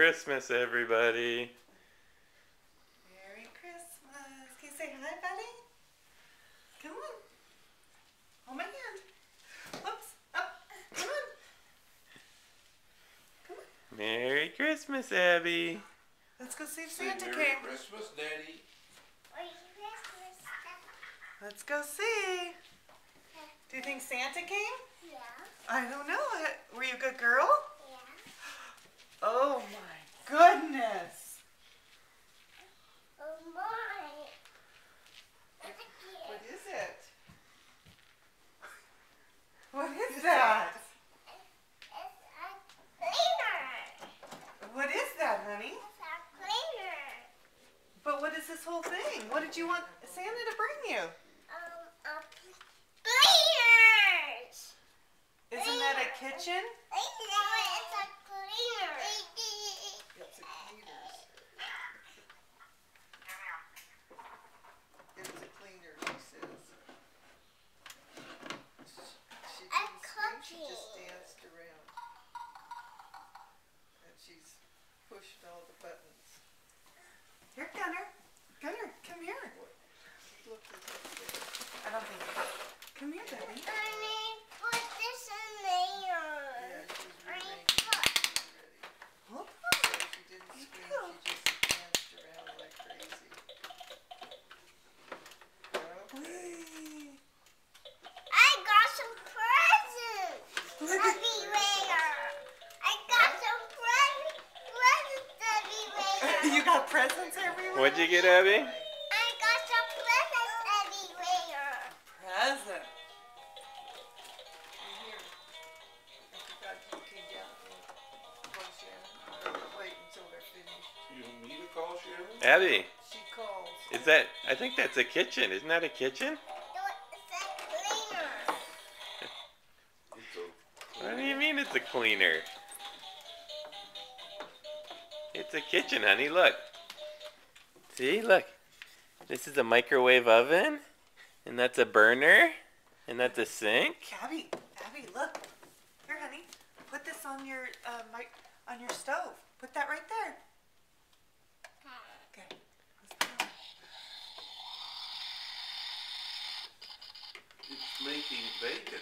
Christmas, everybody. Merry Christmas. Can you say hi, buddy? Come on. Hold my hand. Oops. Up. Come on. Come on. Merry Christmas, Abby. Let's go see if Say Santa Merry came. Christmas, Daddy. Merry Christmas. Let's go see. Do you think Santa came? Yeah. I don't know. Were you a good girl? Yeah. Oh my goodness. Oh my. What is it? What is that? It's a cleaner. What is that, honey? It's a cleaner. But what is this whole thing? What did you want Santa to bring you? Cleaners. Isn't that a kitchen? No, it's a cleaner. It's a cleaner. It's a cleaner, she says. She didn't scream, she just danced around. And she's pushed all the buttons. Here, Gunner. Gunner, come here. Look at this. I don't think so. Come here, Daddy. Honey, put this in there. Yeah, she's rearranging it already. Hold So on. she didn't scream, she just danced around like crazy. Okay. I got some presents. Look at Everywhere. I got some presents everywhere. You got presents everywhere? What'd you get, Abby? I got some presents everywhere. Present. Here. I forgot you came down and called Shannon. Or wait until they're finished. You want me to call Sharon? Abby, She calls. is that? I think that's a kitchen. Isn't that a kitchen? No, it's a cleaner. It's What do you mean it's a cleaner? It's a kitchen, honey. Look. See, look. This is a microwave oven, and that's a burner, and that's a sink. Abby, look. Here, honey. Put this on your on your stove. Put that right there. Okay. Let's put it on. It's making bacon.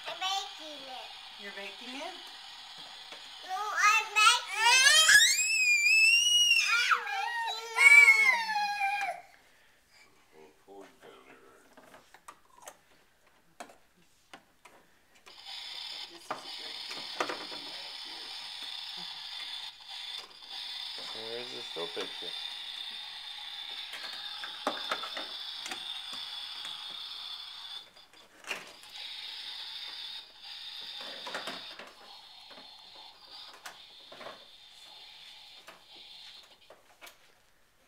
I'm making it. You're baking it? No, I'm making it. I'm making it. Oh, poor Gunner. This is a great kitchen right here. Where's the still picture?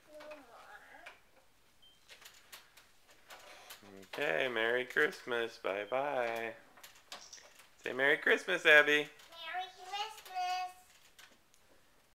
No more. Okay, Merry Christmas. Bye-bye. Say Merry Christmas, Abby.